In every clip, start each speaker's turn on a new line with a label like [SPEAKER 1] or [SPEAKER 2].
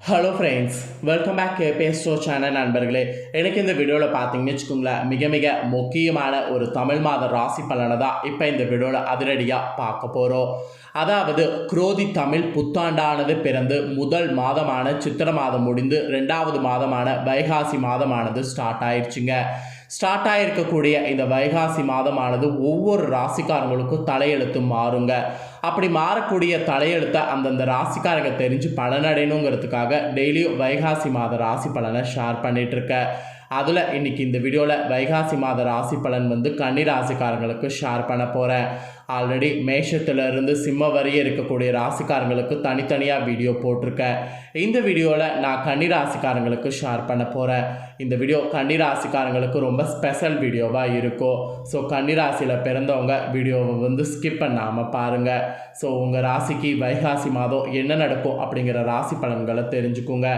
[SPEAKER 1] Hello friends, welcome back KPS show channel நண்பர்களே. எனக்கு இந்த வீடியோவில் பார்த்தீங்கன்னு வச்சுக்கோங்களேன், மிக மிக முக்கியமான ஒரு தமிழ் மாத ராசி பலனை தான் இப்போ இந்த வீடியோவில் அதிரடியாக பார்க்க போகிறோம். அதாவது குரோதி தமிழ் புத்தாண்டானது பிறந்து முதல் மாதமான சித்திரை மாதம் முடிந்து 2வது மாதமான வைகாசி மாதமானது ஸ்டார்ட் ஆயிடுச்சுங்க. ஸ்டார்ட் ஆகிருக்கக்கூடிய இந்த வைகாசி மாதமானது ஒவ்வொரு ராசிக்காரங்களுக்கும் தலையெழுத்து மாறுங்க. அப்படி மாறக்கூடிய தலையெழுத்தை அந்தந்த ராசிக்காரங்க தெரிஞ்சு பலனடையணுங்கிறதுக்காக டெய்லியும் வைகாசி மாத ராசி பலனை ஷேர் பண்ணிகிட்ருக்கேன். அதில் இன்றைக்கி இந்த வீடியோவில் வைகாசி மாத ராசி பலன் கன்னி ராசிக்காரங்களுக்கு ஷேர் பண்ண போகிறேன். ஆல்ரெடி மேஷத்திலிருந்து சிம்ம வரையே இருக்கக்கூடிய ராசிக்காரங்களுக்கு தனித்தனியாக வீடியோ போட்டிருக்கேன். இந்த வீடியோவில் நான் கன்னி ராசிக்காரங்களுக்கு ஷேர் பண்ண போகிறேன். இந்த வீடியோ கன்னி ராசிக்காரங்களுக்கு ரொம்ப ஸ்பெஷல் வீடியோவாக இருக்கும். ஸோ கன்னி ராசியில் பிறந்தவங்க வீடியோவை ஸ்கிப் பண்ணாமல் பாருங்கள். ஸோ உங்கள் ராசிக்கு வைகாசி மாதம் என்ன நடக்கும் அப்படிங்கிற ராசி பலன்களை தெரிஞ்சுக்குங்க.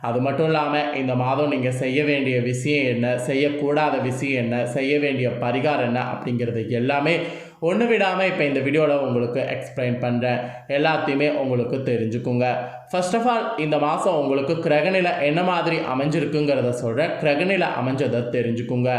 [SPEAKER 1] அது மட்டும் இல்லாமல் இந்த மாதம் நீங்கள் செய்ய வேண்டிய விஷயம் என்ன, செய்யக்கூடாத விஷயம் என்ன, செய்ய வேண்டிய பரிகாரம் என்ன அப்படிங்கிறது எல்லாமே ஒன்று விடாமல் இப்போ இந்த வீடியோவில் உங்களுக்கு எக்ஸ்பிளைன் பண்ணுறேன். எல்லாத்தையுமே உங்களுக்கு தெரிஞ்சுக்குங்க. ஃபர்ஸ்ட் ஆஃப் ஆல் இந்த மாதம் உங்களுக்கு கிரகநிலை என்ன மாதிரி அமைஞ்சிருக்குங்கிறத சொல்கிறேன். கிரகநிலை அமைஞ்சதை தெரிஞ்சுக்குங்க.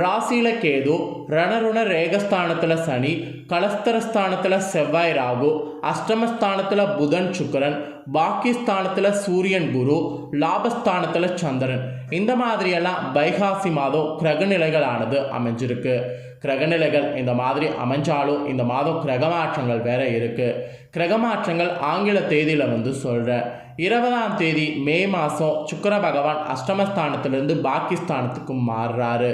[SPEAKER 1] ராசியில் கேது, ரணருண ரேகஸ்தானத்தில் சனி, கலஸ்தரஸ்தானத்தில் செவ்வாய் ராகு, அஷ்டமஸ்தானத்தில் புதன் சுக்கிரன், பாக்கியஸ்தானத்தில் சூரியன் குரு, லாபஸ்தானத்தில் சந்திரன். இந்த மாதிரியெல்லாம் வைகாசி மாதம் கிரகநிலைகளானது அமைஞ்சிருக்கு. கிரகநிலைகள் இந்த மாதிரி அமைஞ்சாலும் இந்த மாதம் கிரகமாற்றங்கள் வேற இருக்குது. கிரகமாற்றங்கள் ஆங்கில தேதியில் சொல்கிறேன். 20ஆம் தேதி மே மாதம் சுக்கிர பகவான் அஷ்டமஸ்தானத்திலிருந்து பாக்கியஸ்தானத்துக்கு மாறுறாரு.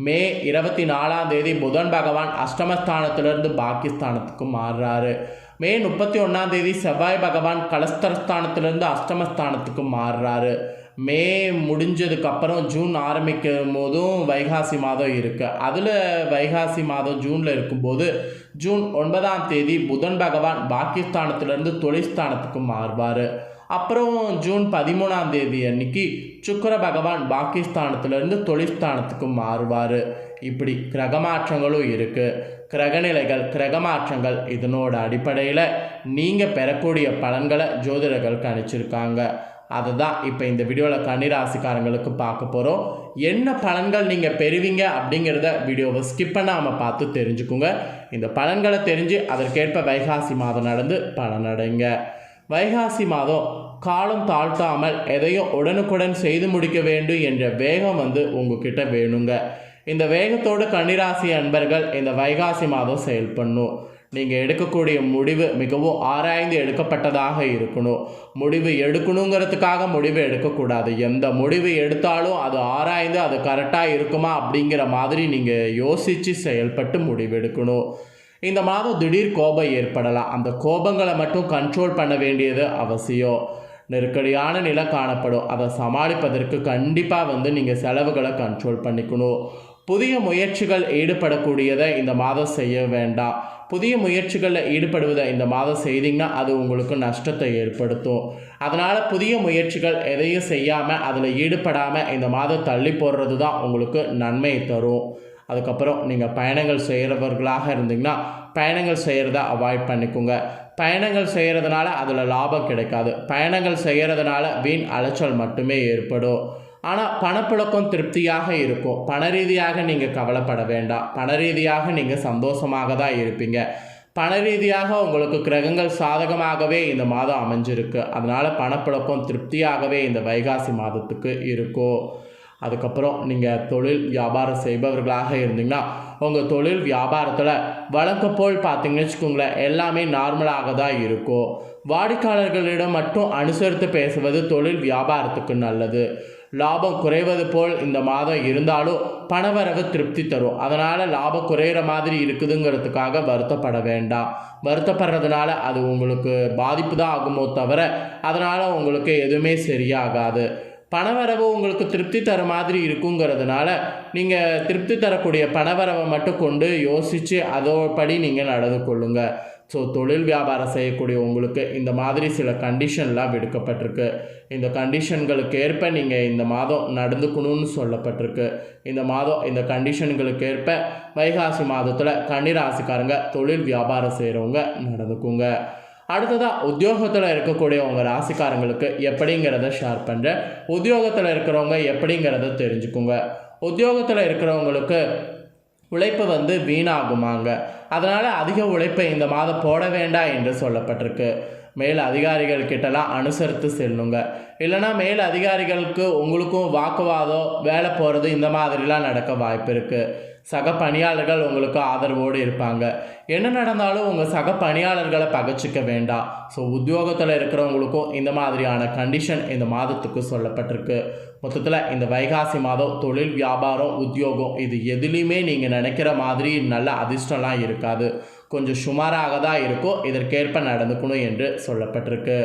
[SPEAKER 1] மே 24ஆம் தேதி புதன் பகவான் அஷ்டமஸ்தானத்திலிருந்து பாக்கியஸ்தானத்துக்கு மாறுறாரு. மே 31ஆம் தேதி செவ்வாய் பகவான் கலஸ்தரஸ்தானத்திலிருந்து அஷ்டமஸ்தானத்துக்கு மாறுறாரு. மே முடிஞ்சதுக்கப்புறம் ஜூன் ஆரம்பிக்கும் போதும் வைகாசி மாதம் இருக்குது. அதில் வைகாசி மாதம் ஜூனில் இருக்கும்போது ஜூன் 9ஆம் தேதி புதன் பகவான் பாக்கியஸ்தானத்திலிருந்து தொழில்ஸ்தானத்துக்கு மாறுவார். அப்புறம் ஜூன் 13ஆம் தேதி அன்னைக்கு சுக்கிர பகவான் பாக்கியஸ்தானத்திலிருந்து தொழில்ஸ்தானத்துக்கு மாறுவார். இப்படி கிரகமாற்றங்களும் இருக்குது. கிரகநிலைகள், கிரகமாற்றங்கள் இதனோட அடிப்படையில் நீங்கள் பெறக்கூடிய பலன்களை ஜோதிடர்கள் கணிச்சிருக்காங்க. அதை தான் இப்போ இந்த வீடியோவில் கன்னி ராசிக்காரங்களுக்கு பார்க்க போகிறோம். என்ன பலன்கள் நீங்கள் பெறுவீங்க அப்படிங்கிறத வீடியோவை ஸ்கிப் பண்ணாமல் பார்த்து தெரிஞ்சுக்குங்க. இந்த பலன்களை தெரிஞ்சு அதற்கேற்ப வைகாசி மாதம் நடந்து பலனடைங்க. வைகாசி மாதம் காலம் தாழ்த்தாமல் எதையும் உடனுக்குடன் செய்து முடிக்க வேண்டும் என்ற வேகம் உங்ககிட்ட வேணுங்க. இந்த வேகத்தோடு கன்னிராசி அன்பர்கள் இந்த வைகாசி மாதம் செயல்படணும். நீங்கள் எடுக்கக்கூடிய முடிவு மிகவும் ஆராய்ந்து எடுக்கப்பட்டதாக இருக்கணும். முடிவு எடுக்கணுங்கிறதுக்காக முடிவு எடுக்கக்கூடாது. எந்த முடிவு எடுத்தாலும் அது ஆராய்ந்து அது கரெக்டாக இருக்குமா அப்படிங்கிற மாதிரி நீங்கள் யோசித்து செயல்பட்டு முடிவு எடுக்கணும். இந்த மாதம் திடீர் கோபம் ஏற்படலாம். அந்த கோபங்களை மட்டும் கண்ட்ரோல் பண்ண வேண்டியது அவசியம். நெருக்கடியான நிலை காணப்படும். அதை சமாளிப்பதற்கு கண்டிப்பாக நீங்கள் செலவுகளை கண்ட்ரோல் பண்ணிக்கணும். புதிய முயற்சிகள் ஈடுபடக்கூடியதை இந்த மாதம் செய்ய வேண்டாம். புதிய முயற்சிகளில் ஈடுபடுவதை இந்த மாதம் செய்திங்கன்னா அது உங்களுக்கு நஷ்டத்தை ஏற்படுத்தும். அதனால் புதிய முயற்சிகள் எதையும் செய்யாமல் அதில் ஈடுபடாமல் இந்த மாதம் தள்ளி போடுறது தான் உங்களுக்கு நன்மை தரும். அதுக்கப்புறம் நீங்கள் பயணங்கள் செய்கிறவர்களாக இருந்தீங்கன்னா பயணங்கள் செய்கிறத அவாய்ட் பண்ணிக்கோங்க. பயணங்கள் செய்கிறதுனால அதில் லாபம் கிடைக்காது. பயணங்கள் செய்கிறதுனால வீண் அலைச்சல் மட்டுமே ஏற்படும். ஆனால் பணப்புழக்கம் திருப்தியாக இருக்கும். பண ரீதியாக நீங்கள் கவலைப்பட வேண்டாம். பண ரீதியாக நீங்கள் சந்தோஷமாக தான் இருப்பீங்க. பண ரீதியாக உங்களுக்கு கிரகங்கள் சாதகமாகவே இந்த மாதம் அமைஞ்சிருக்கு. அதனால் பணப்புழக்கம் திருப்தியாகவே இந்த வைகாசி மாதத்துக்கு இருக்கும். அதுக்கப்புறம் நீங்கள் தொழில் வியாபாரம் செய்பவர்களாக இருந்தீங்கன்னா உங்கள் தொழில் வியாபாரத்தில் வழக்கம் போல் பார்த்தீங்கன்னு வச்சுக்கோங்களேன், எல்லாமே நார்மலாக தான் இருக்கும். வாடிக்கையாளர்களிடம் மட்டும் அனுசரித்து பேசுவது தொழில் வியாபாரத்துக்கு நல்லது. லாபம் குறைவது போல் இந்த மாதம் இருந்தாலும் பணவரவு திருப்தி தரும். அதனால் லாபம் குறையிற மாதிரி இருக்குதுங்கிறதுக்காக வருத்தப்பட வேண்டாம். வருத்தப்படுறதுனால அது உங்களுக்கு பாதிப்பு தான் ஆகுமோ தவிர அதனால் உங்களுக்கு எதுவுமே சரியாகாது. பணவரவு உங்களுக்கு திருப்தி தர மாதிரி இருக்குங்கிறதுனால நீங்கள் திருப்தி தரக்கூடிய பணவரவை மட்டும் கொண்டு யோசித்து அதோபடி நீங்கள் நடந்து கொள்ளுங்கள். ஸோ தொழில் வியாபாரம் செய்யக்கூடிய உங்களுக்கு இந்த மாதிரி சில கண்டிஷன்லாம் விடுக்கப்பட்டிருக்கு. இந்த கண்டிஷன்களுக்கு ஏற்ப நீங்கள் இந்த மாதம் நடந்துக்கணும்னு சொல்லப்பட்டிருக்கு. இந்த மாதம் இந்த கண்டிஷன்களுக்கு ஏற்ப வைகாசி மாதத்தில் கன்னி ராசிக்காரங்க தொழில் வியாபாரம் செய்கிறவங்க நடந்துக்குங்க. அடுத்ததாக உத்தியோகத்தில் இருக்கக்கூடிய உங்கள் ராசிக்காரங்களுக்கு எப்படிங்கிறத ஷேர் பண்ணுறேன். உத்தியோகத்தில் இருக்கிறவங்க எப்படிங்கிறத தெரிஞ்சுக்குங்க. உத்தியோகத்தில் இருக்கிறவங்களுக்கு உழைப்பு வீணாகுமாங்க. அதனால் அதிக உழைப்பை இந்த மாதம் போட வேண்டாம் என்று சொல்லப்பட்டிருக்கு. மேல் அதிகாரிகள் கிட்டலாம் அனுசரித்து செல்லுங்க. இல்லைனா மேல் அதிகாரிகளுக்கு உங்களுக்கும் வாக்குவாதம், வேலை போகிறது இந்த மாதிரிலாம் நடக்க வாய்ப்பு இருக்குது. சக பணியாளர்கள் உங்களுக்கு ஆதரவோடு இருப்பாங்க. என்ன நடந்தாலும் உங்கள் சக பணியாளர்களை பகைச்சிக்க வேண்டாம். ஸோ உத்தியோகத்தில் இருக்கிறவங்களுக்கும் இந்த மாதிரியான கண்டிஷன் இந்த மாதத்துக்கு சொல்லப்பட்டிருக்கு. மொத்தத்தில் இந்த வைகாசி மாதம் தொழில், வியாபாரம், உத்தியோகம் இது எதுலேயுமே நீங்கள் நினைக்கிற மாதிரி நல்ல அதிர்ஷ்டம்லாம் இருக்காது. கொஞ்சம் சுமாராக தான் இருக்கும். இதற்கேற்ப நடந்துக்கணும் என்று சொல்லப்பட்டிருக்கு.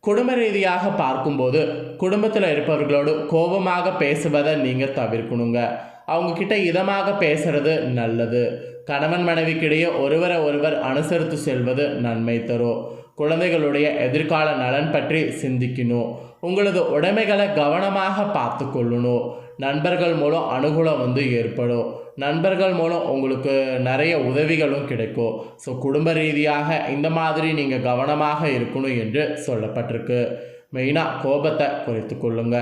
[SPEAKER 1] குடும்ப ரீதியாக பார்க்கும்போது குடும்பத்தில் இருப்பவர்களோடு கோபமாக பேசுவதை நீங்கள் தவிர்க்கணுங்க. அவங்கக்கிட்ட இதமாக பேசுறது நல்லது. கணவன் மனைவிக்கிடையே ஒருவரை ஒருவர் அனுசரித்து செல்வது நன்மை தரும். குழந்தைகளுடைய எதிர்கால நலன் பற்றி சிந்திக்கணும். உங்களது உடைமைகளை கவனமாக பார்த்து கொள்ளணும். நண்பர்கள் மூலம் அனுகூலம் ஏற்படும். நண்பர்கள் மூலம் உங்களுக்கு நிறைய உதவிகளும் கிடைக்கும். ஸோ குடும்ப ரீதியாக இந்த மாதிரி நீங்கள் கவனமாக இருக்கணும் என்று சொல்லப்பட்டிருக்கு. மெயினாக கோபத்தை குறைத்து கொள்ளுங்க.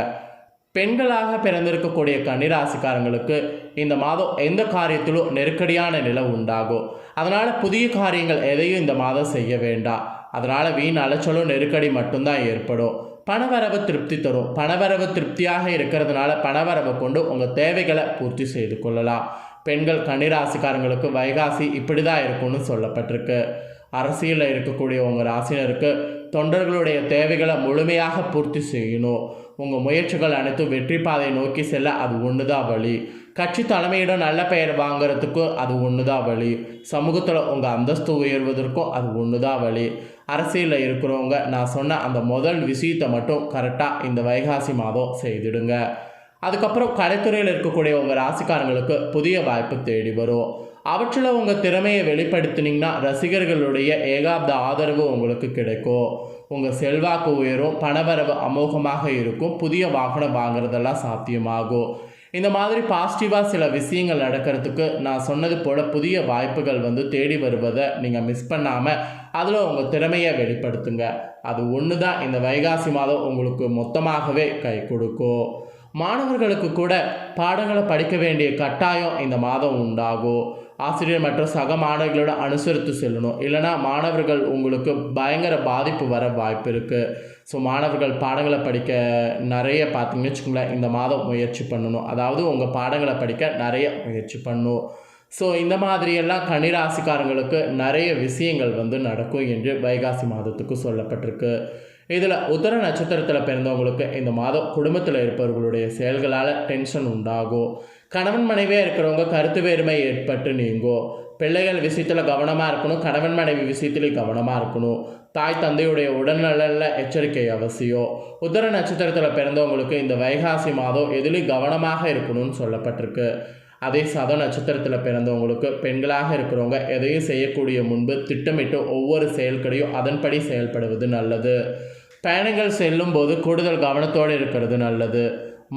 [SPEAKER 1] பெண்களாக பிறந்திருக்கக்கூடிய கன்னிராசிக்காரங்களுக்கு இந்த மாதம் எந்த காரியத்திலும் நெருக்கடியான நிலை உண்டாகும். அதனால் புதிய காரியங்கள் எதையும் இந்த மாதம் செய்ய வேண்டாம். அதனால் வீண் அலைச்சலும் நெருக்கடி மட்டும்தான் ஏற்படும். பணவரவு திருப்தி தரும். பணவரவு திருப்தியாக இருக்கிறதுனால பணவரவை கொண்டு உங்கள் தேவைகளை பூர்த்தி செய்து கொள்ளலாம். பெண்கள் கன்னிராசிக்காரங்களுக்கு வைகாசி இப்படி தான் இருக்கும்னு சொல்லப்பட்டிருக்கு. அரசியலில் இருக்கக்கூடிய உங்கள் ராசினருக்கு தொண்டர்களுடைய தேவைகளை முழுமையாக பூர்த்தி செய்யணும். உங்கள் முயற்சிகள் அனைத்தும் வெற்றி பாதை நோக்கி செல்ல அது ஒன்று தான் வழி. கட்சி தலைமையிடம் நல்ல பெயர் வாங்கிறதுக்கு அது ஒன்று தான் வழி. சமூகத்தில் உங்கள் அந்தஸ்து உயர்வதற்கும் அது ஒன்று தான் வழி. அரசியலில் இருக்கிறவங்க நான் சொன்ன அந்த முதல் விஷயத்தை மட்டும் கரெக்டாக இந்த வைகாசி மாதம் செய்திடுங்க. அதுக்கப்புறம் கலைத்துறையில் இருக்கக்கூடிய உங்கள் ராசிக்காரங்களுக்கு புதிய வாய்ப்பு தேடி வரும். அவற்றில் உங்கள் திறமையை வெளிப்படுத்தினீங்கன்னா ரசிகர்களுடைய ஏகாப்த ஆதரவு உங்களுக்கு கிடைக்கும். உங்கள் செல்வாக்கு உயரும். பணவரவு அமோகமாக இருக்கும். புதிய வாகனம் வாங்குறதெல்லாம் சாத்தியமாகும். இந்த மாதிரி பாசிட்டிவாக சில விஷயங்கள் நடக்கிறதுக்கு நான் சொன்னது போல் புதிய வாய்ப்புகள் தேடி வருவதை நீங்கள் மிஸ் பண்ணாமல் அதில் உங்கள் திறமையை வெளிப்படுத்துங்க. அது ஒன்று தான் இந்த வைகாசி மாதம் உங்களுக்கு மொத்தமாகவே கை கொடுக்கும். மாணவர்களுக்கு கூட பாடங்களை படிக்க வேண்டிய கட்டாயம் இந்த மாதம் உண்டாகும். ஆசிரியர் மற்றும் சக மாணவர்களோட அனுசரித்து செல்லணும். இல்லைனா மாணவர்கள் உங்களுக்கு பயங்கர பாதிப்பு வர வாய்ப்பு இருக்குது. ஸோ மாணவர்கள் பாடங்களை படிக்க நிறைய பார்த்தீங்கன்னு வச்சுக்கோங்களேன், இந்த மாதம் முயற்சி பண்ணணும். அதாவது உங்கள் பாடங்களை படிக்க நிறைய முயற்சி பண்ணணும். ஸோ இந்த மாதிரியெல்லாம் கன்னிராசிக்காரங்களுக்கு நிறைய விஷயங்கள் நடக்கும் என்று வைகாசி மாதத்துக்கு சொல்லப்பட்டிருக்கு. இதில் உத்தர நட்சத்திரத்தில் பிறந்தவங்களுக்கு இந்த மாதம் குடும்பத்தில் இருப்பவர்களுடைய செயல்களால் டென்ஷன் உண்டாகும். கணவன் மனைவியாக இருக்கிறவங்க கருத்து வேறுமை ஏற்பட்டு நீங்கும். பிள்ளைகள் விஷயத்தில் கவனமாக இருக்கணும். கணவன் மனைவி விஷயத்துலேயும் கவனமாக இருக்கணும். தாய் தந்தையுடைய உடல்நலில் எச்சரிக்கை அவசியம். உத்தர நட்சத்திரத்தில் பிறந்தவங்களுக்கு இந்த வைகாசி மாதம் எதுலேயும் கவனமாக இருக்கணும்னு சொல்லப்பட்டிருக்கு. அதே சத நட்சத்திரத்தில் பிறந்தவங்களுக்கு பெண்களாக இருக்கிறவங்க எதையும் செய்யக்கூடிய முன்பு திட்டமிட்டு ஒவ்வொரு செயல்களையும் அதன்படி செயல்படுவது நல்லது. பயணங்கள் செல்லும் போது கூடுதல் கவனத்தோடு இருக்கிறது நல்லது.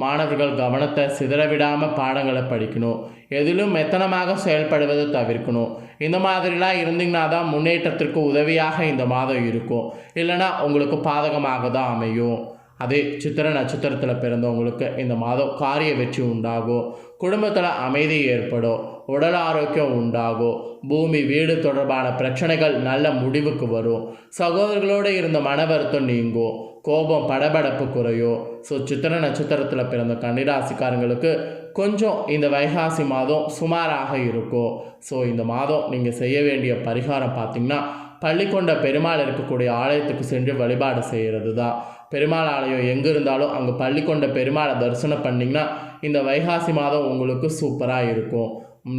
[SPEAKER 1] மாணவர்கள் கவனத்தை சிதறவிடாமல் பாடங்களை படிக்கணும். எதிலும் மெத்தனமாக செயல்படுவதை தவிர்க்கணும். இந்த மாதிரிலாம் இருந்தீங்கன்னா தான் முன்னேற்றத்திற்கு உதவியாக இந்த மாதம் இருக்கும். இல்லைனா உங்களுக்கு பாதகமாக தான் அமையும். அதே சித்திர நட்சத்திரத்தில் பிறந்தவங்களுக்கு இந்த மாதம் காரிய வெற்றி உண்டாகும். குடும்பத்தில் அமைதி ஏற்படும். உடல் ஆரோக்கியம் உண்டாகும். பூமி வீடு தொடர்பான பிரச்சனைகள் நல்ல முடிவுக்கு வரும். சகோதரர்களோடு இருந்த மன வருத்தம் நீங்கும். கோபம் படபடப்பு குறையும். ஸோ சித்திர நட்சத்திரத்தில் பிறந்த கன்னிராசிக்காரங்களுக்கு கொஞ்சம் இந்த வைகாசி மாதம் சுமாராக இருக்கும். ஸோ இந்த மாதம் நீங்கள் செய்ய வேண்டிய பரிகாரம் பார்த்திங்கன்னா பள்ளிக்கொண்ட பெருமாள் இருக்கக்கூடிய ஆலயத்துக்கு சென்று வழிபாடு செய்கிறது தான். பெருமாள் ஆலயம் எங்கே இருந்தாலும் அங்கே பள்ளிக்கொண்ட பெருமாளை தரிசனம் பண்ணிங்கன்னா இந்த வைகாசி மாதம் உங்களுக்கு சூப்பராக இருக்கும்.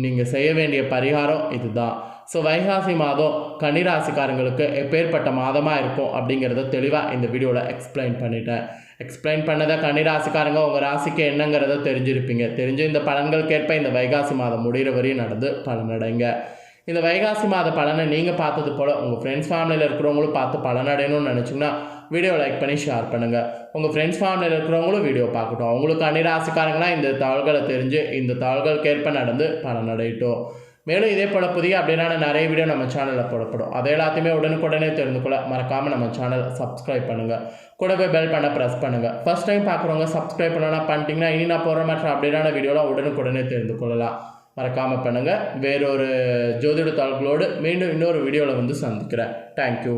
[SPEAKER 1] நீங்கள் செய்ய வேண்டிய பரிகாரம் இதுதான். ஸோ வைகாசி மாதம் கன்னிராசிக்காரங்களுக்கு எப்பேற்பட்ட மாதமாக இருக்கும் அப்படிங்கிறத தெளிவாக இந்த வீடியோவில் எக்ஸ்பிளைன் பண்ணிட்டேன். எக்ஸ்பிளைன் பண்ணதை கன்னிராசிக்காரங்க உங்கள் ராசிக்கு என்னங்கிறத தெரிஞ்சிருப்பீங்க. தெரிஞ்சு இந்த பலன்களுக்கேற்ப இந்த வைகாசி மாதம் முடிகிற வரையும் நடந்து பலனடைங்க. இந்த வைகாசி மாத பலனை நீங்கள் பார்த்தது போல் உங்கள் ஃப்ரெண்ட்ஸ் ஃபேமிலியில் இருக்கிறவங்களும் பார்த்து பலனடையணும்னு நினச்சிங்கன்னா வீடியோ லைக் பண்ணி ஷேர் பண்ணுங்கள். உங்கள் ஃப்ரெண்ட்ஸ் ஃபேமிலியில் இருக்கிறவங்களும் வீடியோ பார்க்கட்டும். அவங்களுக்கு கன்னிராசிக்காரங்களாம் இந்த தகவல்களை தெரிஞ்சு இந்த தகவல்களுக்கேற்ப நடந்து பலனடையட்டும். மேலும் இதே போல் புதிய அப்படின்னா நிறைய வீடியோ நம்ம சேனலில் போடப்படும். அதை எல்லாத்தையுமே உடனுக்குடனே தெரிந்து கொள்ள மறக்காமல் நம்ம சேனலை சப்ஸ்கிரைப் பண்ணுங்கள். கூடவே பெல் பண்ண ப்ரெஸ் பண்ணுங்கள். ஃபர்ஸ்ட் டைம் பார்க்குறவங்க சப்ஸ்கிரைப் பண்ணலாம் பண்ணிட்டீங்கன்னா இனி நான் போகிற மற்ற அப்படின்னா வீடியோலாம் உடனுக்குடனே தெரிந்து கொள்ளலாம். மறக்காமல் பண்ணுங்கள். வேறொரு ஜோதிட தாள்களோடு மீண்டும் இன்னொரு வீடியோவில் வந்து சந்திக்கிறேன். தேங்க்யூ.